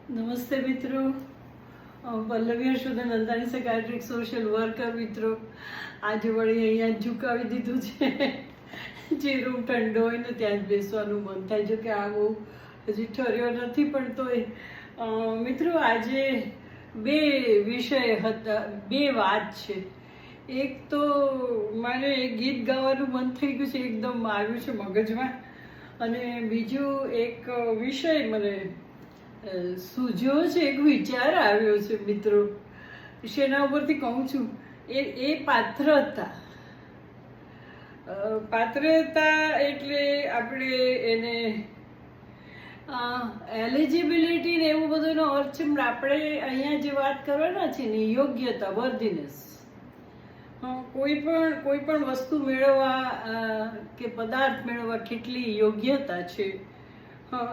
નમસ્તે મિત્રો, Pallavi Harshvardhan નંદાની સાયકાટ્રિક social worker મિત્રો. આજે વળી અહીંયા ઝુકાવી દીધું છે. જે રૂમ ઠંડો હોય ને ત્યાં જ બેસવાનું મન થાય. જો કે આ બહુ હજી ઠર્યો નથી, પણ તોય મિત્રો આજે બે વિષય હતા, બે વાત છે. એક તો મારે ગીત ગાવાનું મન થઈ ગયું છે, એકદમ આવ્યું છે મગજમાં. અને બીજું એક વિષય મને સૂઝ્યો છે, એક વિચાર આવ્યો છે મિત્રો. શેના ઉપરથી કહું છું, એ પાત્રતા. પાત્રતા એટલે આપણે એને એલિજિબિલિટી ને એવું બધુંનો અર્થ છે. આપણે અહીંયા જે વાત કરવાના છે ને, યોગ્યતા, વર્ધીનેસ. કોઈ પણ વસ્તુ મેળવવા કે પદાર્થ મેળવવા કેટલી યોગ્યતા છે,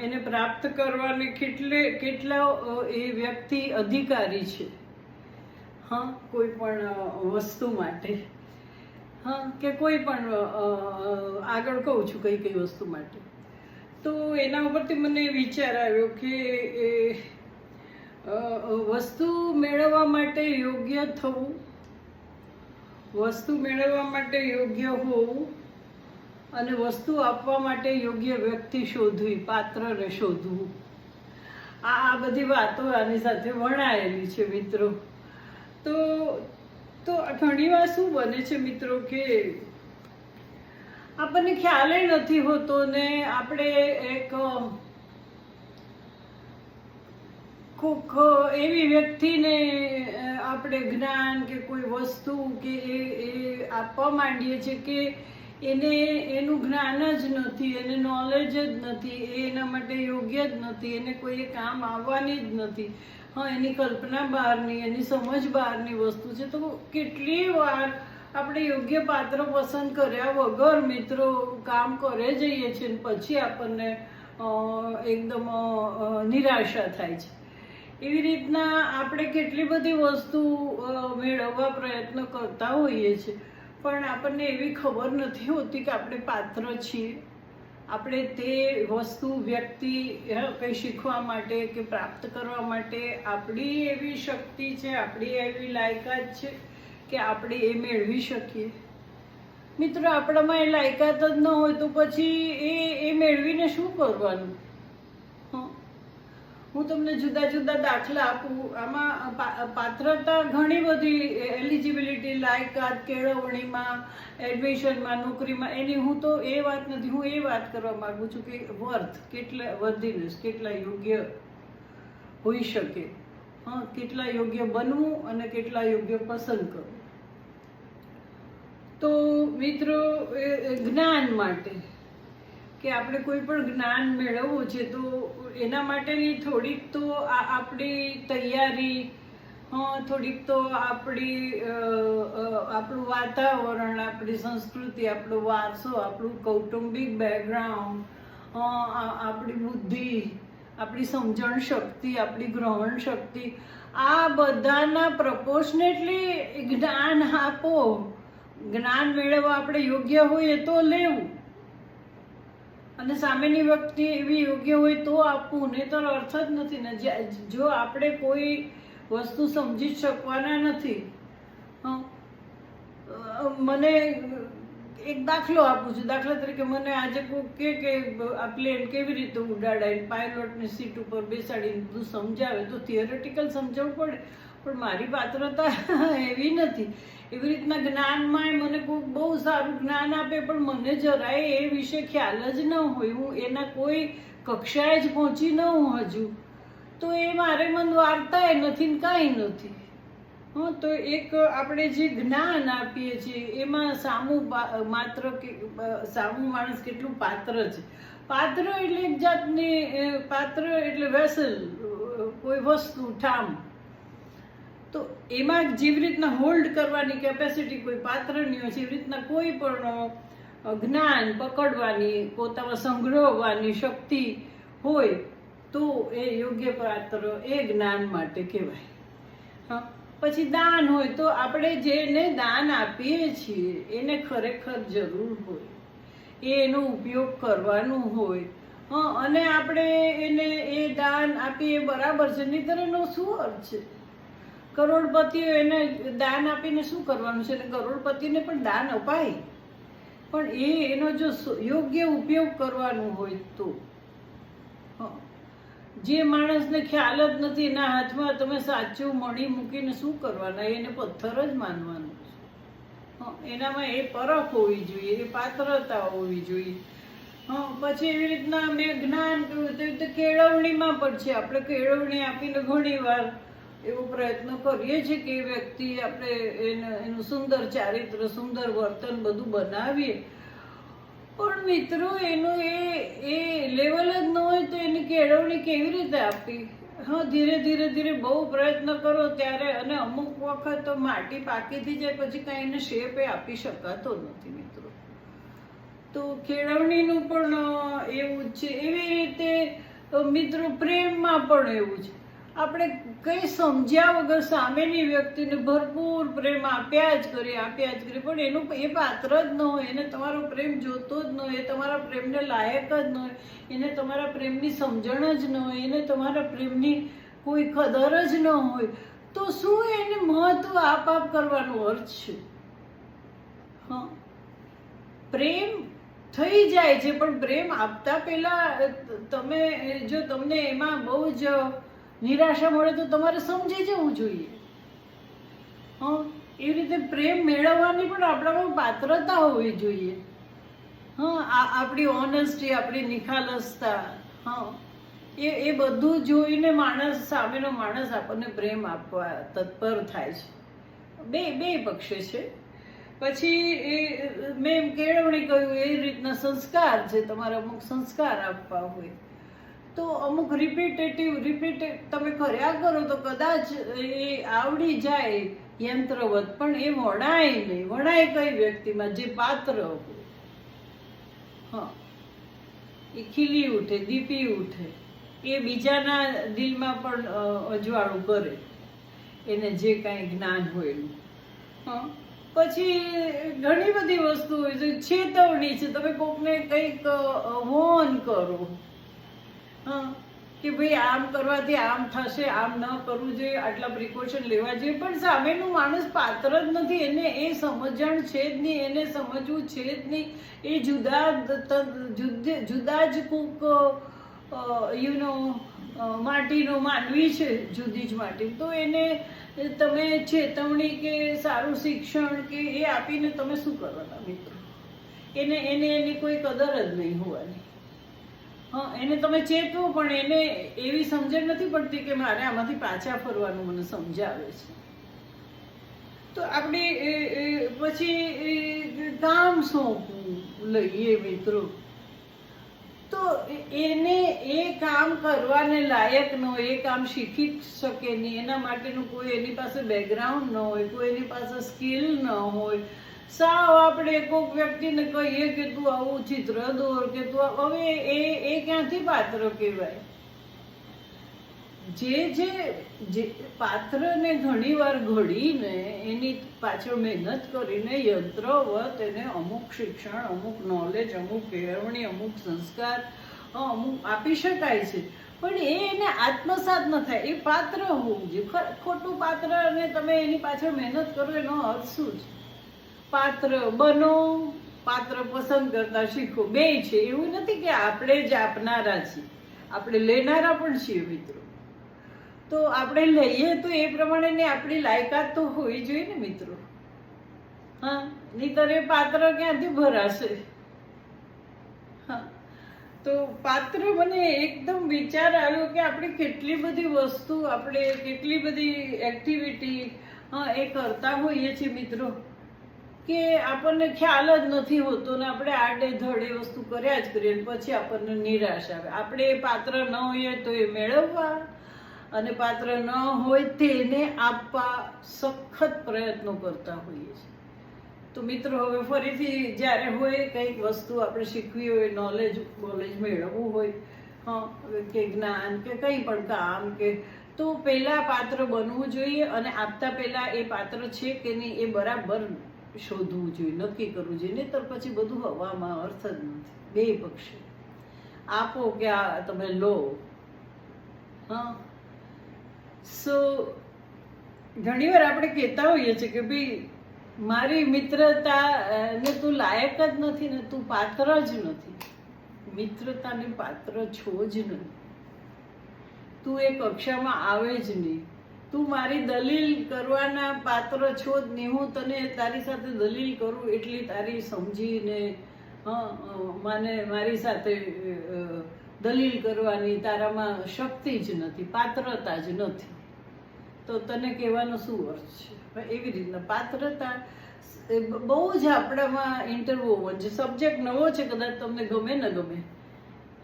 એને પ્રાપ્ત કરવાને કેટલા એ વ્યક્તિ અધિકારી છે. કોઈ પણ વસ્તુ માટે, કે કોઈ પણ આગળ કહું છું કઈ કઈ વસ્તુ માટે. તો એના ઉપરથી મને વિચાર આવ્યો કે વસ્તુ મેળવવા માટે યોગ્ય થવું, વસ્તુ મેળવવા માટે યોગ્ય હોવું, અને વસ્તુ આપવા માટે યોગ્ય વ્યક્તિ શોધવી, પાત્રને શોધવું. આ બધી વાતો આની સાથે વણાયેલી છે મિત્રો. તો ઘણી વાર શું બને છે મિત્રો કે આપણને ખ્યાલ નથી હોતો ને આપણે એક કોક એવી વ્યક્તિને આપણે જ્ઞાન કે કોઈ વસ્તુ કે એ આપવા માંડીએ છીએ કે એનું જ્ઞાન જ નથી, એને નોલેજ જ નથી, એના માટે યોગ્ય જ નથી, એને કોઈ કામ આવવાની જ નથી. એની કલ્પના બહારની, એની સમજ બહારની વસ્તુ છે. તો કેટલી વાર આપણે યોગ્ય પાત્ર પસંદ કર્યા વગર મિત્રો કામ કરે જઈએ છીએ, પછી આપણને એકદમ નિરાશા થાય છે. એવી રીતના આપણે કેટલી બધી વસ્તુ મેળવવા પ્રયત્ન કરતા હોઈએ છીએ, પણ આપણને એવી ખબર નથી હોતી કે આપણે પાત્ર છીએ. આપણે તે વસ્તુ, વ્યક્તિ કંઈ શીખવા માટે કે પ્રાપ્ત કરવા માટે આપણી એવી શક્તિ છે, આપણી એવી લાયકાત છે કે આપણે એ મેળવી શકીએ. મિત્રો આપણામાં એ લાયકાત જ ન હોય તો પછી એ મેળવીને શું કરવાનું? હું તમને જુદા જુદા દાખલા આપું. આમાં પાત્રતા ઘણી બધી, એલિજિબિલિટી, લાયકાત, કેળવણીમાં, એડમિશનમાં, નોકરીમાં, એની હું તો એ વાત નથી. હું એ વાત કરવા માંગુ છું કે વર્થ, કેટલા વર્ધીનેસ, કેટલા યોગ્ય હોઈ શકે, કેટલા યોગ્ય બનવું અને કેટલા યોગ્ય પસંદ કરવું. તો મિત્રો જ્ઞાન માટે કે આપણે કોઈ પણ જ્ઞાન મેળવવું છે તો એના માટેની થોડીક તો આપણી તૈયારી, થોડીક તો આપણું વાતાવરણ, આપણી સંસ્કૃતિ, આપણો વારસો, આપણું કૌટુંબિક બેકગ્રાઉન્ડ, આપણી બુદ્ધિ, આપણી સમજણ શક્તિ, આપણી ગ્રહણ શક્તિ, આ બધાના પ્રપોર્શનેટલી જ્ઞાન આપો. જ્ઞાન મેળવવા આપણે યોગ્ય હોઈએ તો લેવું, અને સામેની વ્યક્તિ એવી યોગ્ય હોય તો આપવું, નહીં તો અર્થ જ નથી ને. જો આપણે કોઈ વસ્તુ સમજી શકવાના નથી. મને એક દાખલો આપું છું. દાખલા તરીકે મને આજે કોઈ કે આ પ્લેન કેવી રીતે ઉડાડાય, પાયલોટની સીટ ઉપર બેસાડીને બધું સમજાવે તો થિયરેટિકલ સમજાવવું પડે, પણ મારી પાત્રતા એવી નથી. એવી રીતના જ્ઞાનમાં મને કોઈ બહુ સારું જ્ઞાન આપે, પણ મને જરાય એ વિશે ખ્યાલ જ ન હોય, હું એના કોઈ કક્ષાએ જ પહોંચી ન હું હજુ, તો એ મારે મન વાર્તાએ નથી ને કાંઈ નથી. તો એક આપણે જે જ્ઞાન આપીએ છીએ એમાં સામું માત્ર કે સામું માણસ કેટલું પાત્ર છે. પાત્ર એટલે એક જાતની, પાત્ર એટલે વેસલ, કોઈ વસ્તુ, ઠામ. તો એમાં જેવી રીતના હોલ્ડ કરવાની કેપેસિટી કોઈ પાત્રની હોય છે, એવી રીતના કોઈ પણ જ્ઞાન પકડવાની, પોતામાં સંગ્રહવાની શક્તિ હોય તો એ યોગ્ય પાત્ર એ જ્ઞાન માટે કહેવાય. પછી દાન હોય તો આપણે જેને દાન આપીએ છીએ એને ખરેખર જરૂર હોય, એનો ઉપયોગ કરવાનો હોય, હા, અને આપણે એને એ દાન આપીએ બરાબર છે, નહીંતર એનો શું અર્થ છે? કરોડપતિઓ એને દાન આપીને શું કરવાનું છે? અને કરોડપતિને પણ દાન અપાય, પણ એનો જો યોગ્ય ઉપયોગ કરવાનો હોય તો. જે માણસને ખ્યાલ જ નથી, એના હાથમાં તમે સાચું મણી મૂકીને શું કરવાના? એને પથ્થર જ માનવાનું છે. એનામાં એ પરખ હોવી જોઈએ, એ પાત્રતા હોવી જોઈએ. પછી એવી રીતના મેં જ્ઞાન કહ્યું તો રીતે કેળવણીમાં પણ છે. આપણે કેળવણી આપીને ઘણી વાર એવો પ્રયત્ન કરીએ છીએ કે એ વ્યક્તિ આપણે એનું સુંદર ચારિત્ર, સુંદર વર્તન બધું બનાવીએ, પણ મિત્રો એનું એ લેવલ જ ન હોય તો એની કેળવણી કેવી રીતે આપવી? ધીરે ધીરે ધીરે બહુ પ્રયત્ન કરો ત્યારે, અને અમુક વખત તો માટી પાકીથી જાય પછી કાંઈ એને શેપ આપી શકાતો નથી મિત્રો. તો કેળવણીનું પણ એવું જ છે. એવી રીતે મિત્રો પ્રેમમાં પણ એવું છે. આપણે કંઈ સમજ્યા વગર સામેની વ્યક્તિને ભરપૂર પ્રેમ આપ્યા જ કરીએ, પણ એનું એ પાત્ર જ ન હોય, એને તમારો પ્રેમ જોતો જ ન હોય, એ તમારા પ્રેમને લાયક જ ન હોય, એને તમારા પ્રેમની સમજણ જ ન હોય, એને તમારા પ્રેમની કોઈ કદર જ ન હોય, તો શું એને મહત્વ આપ કરવાનો અર્થ છે? પ્રેમ થઈ જાય છે, પણ પ્રેમ આપતા પહેલા તમે જો તમને એમાં બહુ જ નિરાશા મળે તો તમારે સમજી જવું જોઈએ. એવી રીતે પ્રેમ મેળવવાની પણ આપણામાં પાત્રતા હોવી જોઈએ. આપણી ઓનેસ્ટી, આપણી નિખાલસતા, એ બધું જોઈને સામેનો માણસ આપણને પ્રેમ આપવા તત્પર થાય છે. બે પક્ષે છે. પછી મેં કેળવણી કહ્યું એ રીતના સંસ્કાર છે. તમારે અમુક સંસ્કાર આપવા હોય તો અમુક રિપીટ તમે કર્યા કરો તો કદાચ એ આવડી જાય યંત્રવત, પણ એ વણાય નહીં. વણાય કઈ વ્યક્તિમાં? જે પાત્ર હોય, એ ખીલી ઉઠે, દીપી ઉઠે, એ બીજાના દિલમાં પણ અજવાળું કરે, એને જે કાંઈ જ્ઞાન હોય એનું. પછી ઘણી બધી વસ્તુ હોય છે. ચેતવણી છે. તમે કોકને કંઈક વોર્ન કરો, કે ભાઈ આમ કરવાથી આમ થશે, આમ ન કરવું જોઈએ, આટલા પ્રિકોશન લેવા જોઈએ, પણ સામેનું માણસ પાત્ર જ નથી, એને એ સમજણ છે જ નહીં, એને સમજવું છે જ નહીં. એ જુદા જ કોક માટીનો માનવી છે, જુદી જ માટી. તો એને તમે ચેતવણી કે સારું શિક્ષણ કે એ આપીને તમે શું કરવાના મિત્રો? એને એની કોઈ કદર જ નહીં હોવાની. એને તમે ચેતવો, પણ એને એવી સમજણ નથી પડતી કે મારે આમાંથી પાછા ફરવાનું મને સમજાવે છે. તો આપણે પછી કામ સોંપવું લઈએ મિત્રો, તો એને એ કામ કરવાને લાયક ન હોય, એ કામ શીખી શકે નહીં, એના માટેનું કોઈ એની પાસે બેકગ્રાઉન્ડ ન હોય, કોઈ એની પાસે સ્કિલ ન હોય. સાવ આપણે કોઈક વ્યક્તિને કહીએ કે તું આવું ચિત્ર દોર, કે તું હવે એ ક્યાંથી પાત્ર કહેવાય? જે પાત્રને ઘણી વાર ઘડીને એની પાછળ મહેનત કરીને યંત્રવત એને અમુક શિક્ષણ, અમુક નોલેજ, અમુક કેળવણી, અમુક સંસ્કાર અમુક આપી શકાય છે, પણ એને આત્મસાત ન થાય. એ પાત્ર હોવું જોઈએ. ખોટું પાત્ર અને તમે એની પાછળ મહેનત કરો એનો અર્થ શું છે? પાત્ર બનો, પાત્ર પસંદ કરતા શીખો. બે છે. એવું નથી કે આપણે જ આપનારા છીએ, આપણે લેનારા પણ છીએ મિત્રો. તો આપણે લઈએ તો એ પ્રમાણે આપણી લાયકાત તો હોવી જોઈએ ને મિત્રો. નહીંતર એ પાત્ર ક્યાંથી ભરાશે? તો પાત્ર મને એકદમ વિચાર આવ્યો કે આપણે કેટલી બધી વસ્તુ, આપણે કેટલી બધી એક્ટિવિટી એ કરતા હોઈએ છીએ મિત્રો, કે આપણને ખ્યાલ જ નથી હોતો ને આપણે આડે ધડે વસ્તુ કર્યા જ કરીએ, પછી આપણને નિરાશ આવે. આપણે એ પાત્ર ન હોઈએ તો એ મેળવવા, અને પાત્ર ન હોય તેને આપવા સખત પ્રયત્નો કરતા હોઈએ છીએ. તો મિત્રો હવે ફરીથી જ્યારે હોય કંઈક વસ્તુ આપણે શીખવી હોય, નોલેજ મેળવવું હોય, કે જ્ઞાન કે કંઈ પણ કામ, કે તો પહેલા પાત્ર બનવું જોઈએ, અને આપતા પહેલા એ પાત્ર છે કે નહીં એ બરાબર શોધવું જોઈએ, નક્કી કરવું જોઈએ. નહીંતર પછી બધું હવામાં, અર્થ જ નથી. બે પક્ષે આપો કે આ તમે લો. હા, સો ઘણીવાર આપણે કહેતા હોઈએ છીએ કે ભાઈ મારી મિત્રતા ને તું લાયક જ નથી ને, તું પાત્ર જ નથી. મિત્રતાને પાત્ર છો જ નહીં. તું એ કક્ષામાં આવે જ નહીં. તું મારી દલીલ કરવાના પાત્ર છો જ નહીં. હું તને તારી સાથે દલીલ કરું એટલી તારી સમજીને મારી સાથે દલીલ કરવાની તારામાં શક્તિ જ નથી, પાત્રતા જ નથી. તો તને કહેવાનો શું અર્થ છે? એવી રીતના પાત્રતા બહુ જ આપણામાં ઇન્ટરવોવન છે. સબ્જેક્ટ નવો છે, કદાચ તમને ગમે ન ગમે.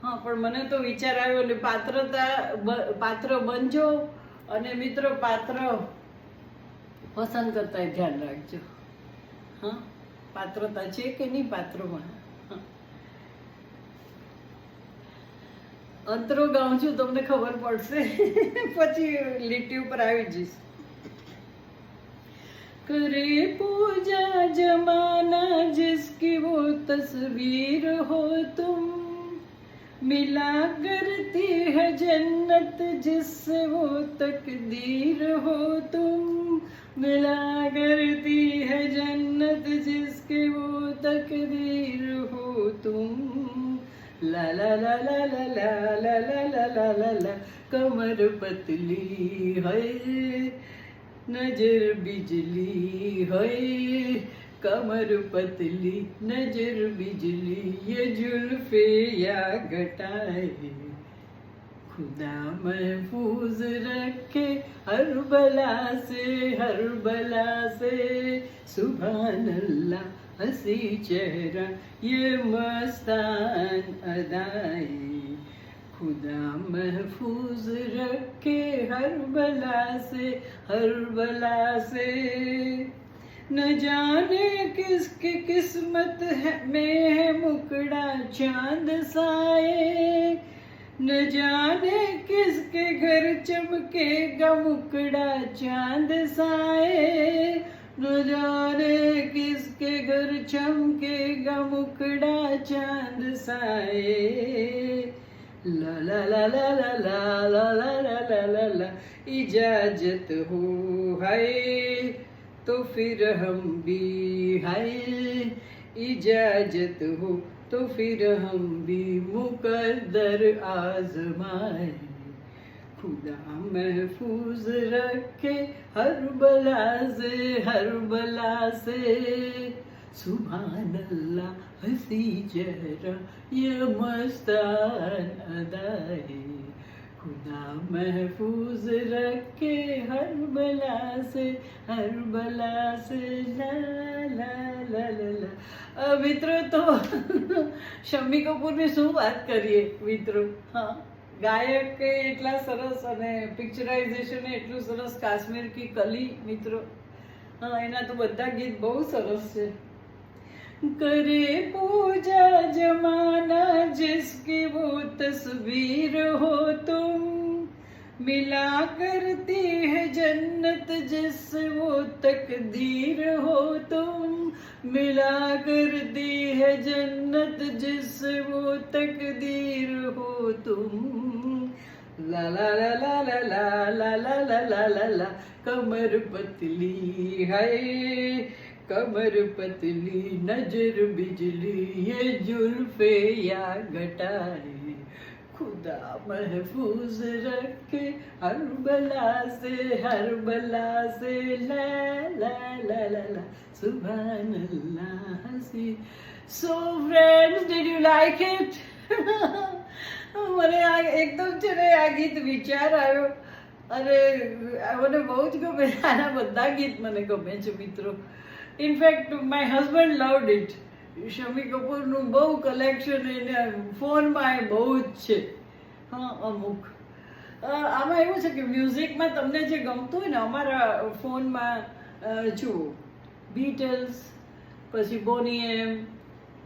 હા, પણ મને તો વિચાર આવ્યો ને પાત્ર બનજો. અને મિત્રો, પાત્ર પસંદ કરતા ધ્યાન રાખજો. હા, પાત્રતા છે કે નહીં પાત્રોમાં. અંતરો ગાઉં છું, તમને ખબર પડશે. પછી લીટી ઉપર આવી જઈશ. करे पूजा जमाना जिसकी वो तस्वीर हो तुम, मिला करती है जन्नत जिससे वो तकदीर हो तुम, मिला करती है जन्नत जिसके वो तकदीर हो तुम. ला ला ला ला ला ला ला ला ला ला ला ला. कमर पतली है नजर बिजली है, कमर पतली नजर बिजली, ये जुल्फे या घटाए खुदा महफूज रखे हर बला से. सुभान अल्लाह हंसी चेहरा ये मस्तान अदाए, खुदा महफूज रखे हर बला से. न जाने किसकी किस्मत में है मुकड़ा चांद साए, न जाने किसके घर चमकेगा मुकड़ा चांद साए, न जाने किसके घर चमकेगा मुकड़ा चांद साए. ला ला ला ला ला ला ला ला ला ला ला ला. इजाजत हो है तो फिर हम भी है, इजाजत हो तो फिर हम भी मुकद्दर आजमाए, खुदा महफूज रखे हर बला से. सुभान अल्लाह हंसी चेहरा ये मस्तान अदाए, खुदा महफूज रखे हर बला से. ला ला ला ला ला. મિત્રો, તો શમ્મી કપૂરની શું વાત કરીએ મિત્રો. હા, ગાયક એટલા સરસ અને પિક્ચરાઇઝેશન એટલું સરસ. કાશ્મીર કી કલી મિત્રો. હા, એના તો બધા ગીત બહુ સરસ છે. करे पूजा जमाना जिसकी वो तस्वीर हो तुम, मिला करती है जन्नत जिससे वो तकदीर हो तुम, मिला करती है जन्नत जिससे वो तकदीर हो तुम. ला ला ला ला ला ला ला ला ला ला ला ला. कमर पतली है कमर पतली नजर बिजली, ये जुल्फे या घटाए खुदा महफूज रखे हर बला से. ला ला ला ला ला. सुभान अल्लाह हंसी. So friends, did you like it? મને એકદમ છે ને આ ગીત વિચાર આવ્યો અને મને બહુ જ ગમે. આના બધા ગીત મને ગમે છે મિત્રો. In fact my husband loved it. Shammi કપૂરનું બહુ કલેક્શન એને ફોનમાં એ બહુ જ છે. હા, અમુક આમાં એવું છે કે મ્યુઝિકમાં તમને જે ગમતું હોય ને, અમારા ફોનમાં જુઓ બીટલ્સ, પછી બોની એમ,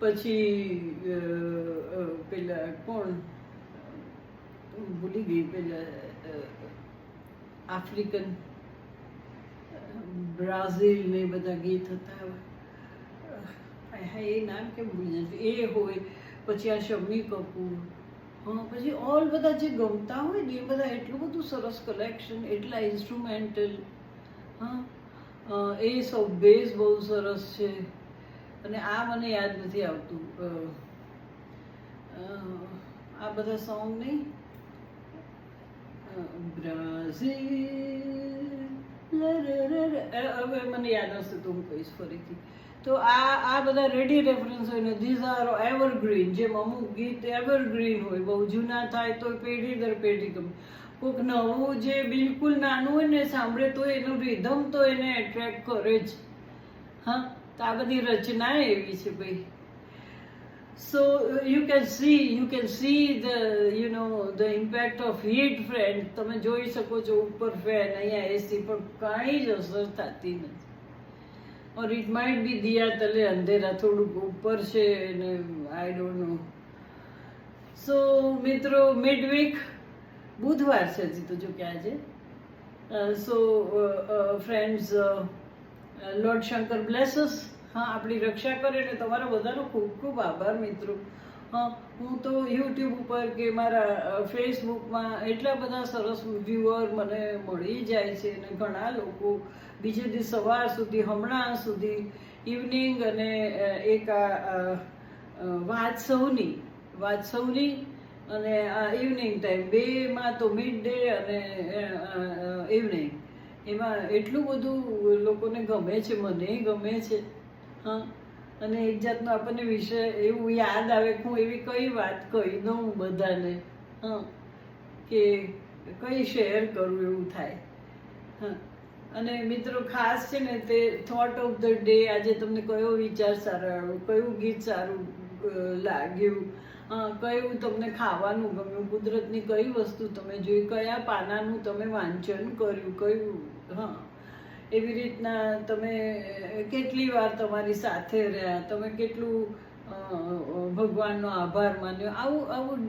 પછી પેલા કોણ ભૂલી ગઈ, પેલા આફ્રિકન બ્રાઝિલ ને બધા ગીત હતા. હા, એ નામ કેમ ભૂલી જશે. એ હોય પછી આ શમ્મી કપૂર, હા, પછી ઓલ બધા જે ગમતા હોય ને એ બધા એટલું બધું સરસ કલેક્શન, એટલા ઇન્સ્ટ્રુમેન્ટલ. હા, એસ ઓફ બેઝ બહુ સરસ છે. અને આ મને યાદ નથી આવતું, આ બધા સોંગ નહીં, બ્રાઝિલ, હવે મને યાદ હશે તો હું કહીશ ફરીથી. તો આ બધા રેડી રેફરન્સ હોય ને, ધીઝ આર એવરગ્રીન. જેમ અમુક ગીત એવરગ્રીન હોય, બહુ જૂના થાય તો પેઢી દર પેઢી ગમે. કોઈક નવું જે બિલકુલ નાનું હોય ને સાંભળે તો એનું રિધમ તો એને એટ્રેક્ટ કરે જ. હા, તો આ બધી રચના એવી છે ભાઈ. So you can see the impact of heat, friend. તમે જોઈ શકો છો ઉપર ફેન, અહીંયા એસી, પણ કાંઈ જ અસર થતી નથી. ઓર ઇટ માઇટ બી દિયા તલે અંધેરા, થોડુંક ઉપર છે ને, આઈ ડોન્ટ નો. સો મિત્રો, મિડ વીક, બુધવાર છે હજી તો, જો કે આજે. So friends, lord Shankar blesses. હા, આપણી રક્ષા કરે ને. તમારા બધાનો ખૂબ ખૂબ આભાર મિત્રો. હા, હું તો યુટ્યુબ ઉપર કે મારા ફેસબુકમાં એટલા બધા સરસ વ્યુઅર મને મળી જાય છે, અને ઘણા લોકો બીજે દિવસ સવાર સુધી, હમણાં સુધી, ઇવનિંગ અને એક વાત્સવની અને આ ઇવનિંગ ટાઈમ, બેમાં તો મિડ ડે અને ઇવનિંગ, એમાં એટલું બધું લોકોને ગમે છે, મને ગમે છે. હા, અને એક જાતનો આપણને વિષય એવું યાદ આવે કે હું એવી કઈ વાત કહી દઉં બધાને, હા, કે કઈ શેર કરું એવું થાય. હા, અને મિત્રો ખાસ છે ને તે થોટ ઓફ ધ ડે, આજે તમને કયો વિચાર સારો આવ્યો, કયું ગીત સારું લાગ્યું, કયું તમને ખાવાનું ગમ્યું, કુદરતની કઈ વસ્તુ તમે જોઈ, કયા પાનાનું તમે વાંચન કર્યું, કયું, હા, એવી રીતના તમે કેટલી વાર તમારી સાથે રહ્યા, તમે કેટલું ભગવાનનો આભાર માન્યો, આવું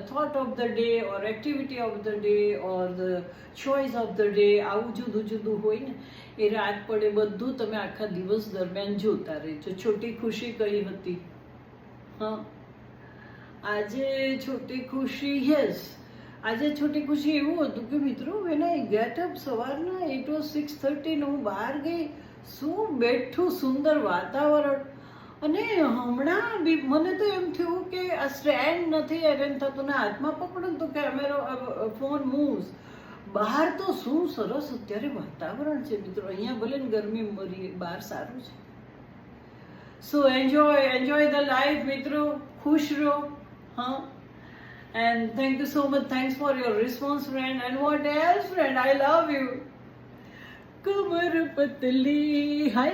thought of the day or activity of the day or the choice of the day, આવું જુદું જુદું હોય ને, એ રાત પડે બધું તમે આખા દિવસ દરમિયાન જોતા રહેજો. છોટી ખુશી કઈ હતી? હા, આજે છોટી ખુશી, યસ, આજે છોટી ખુશી એવું હતું કે મિત્રો, વેન આઈ ગેટ અપ, સવારના ઇટ વોઝ 6:30 હું બહાર ગઈ, શું બેઠું સુંદર વાતાવરણ. અને હમણાં બી મને તો એમ થયું કે આ સ્ટેન્ડ નથી એરેન્જ થતું ને, હાથમાં પકડો તો કેમેરો, ફોન મૂવ્સ. બહાર તો શું સરસ અત્યારે વાતાવરણ છે મિત્રો. અહીંયા ભલે ને ગરમી મરી, બહાર સારું છે. સો એન્જોય ધ લાઈફ મિત્રો, ખુશ રહો. હા, and thank you so much, thanks for your response friend. And what else friend, I love you. कमर पतली है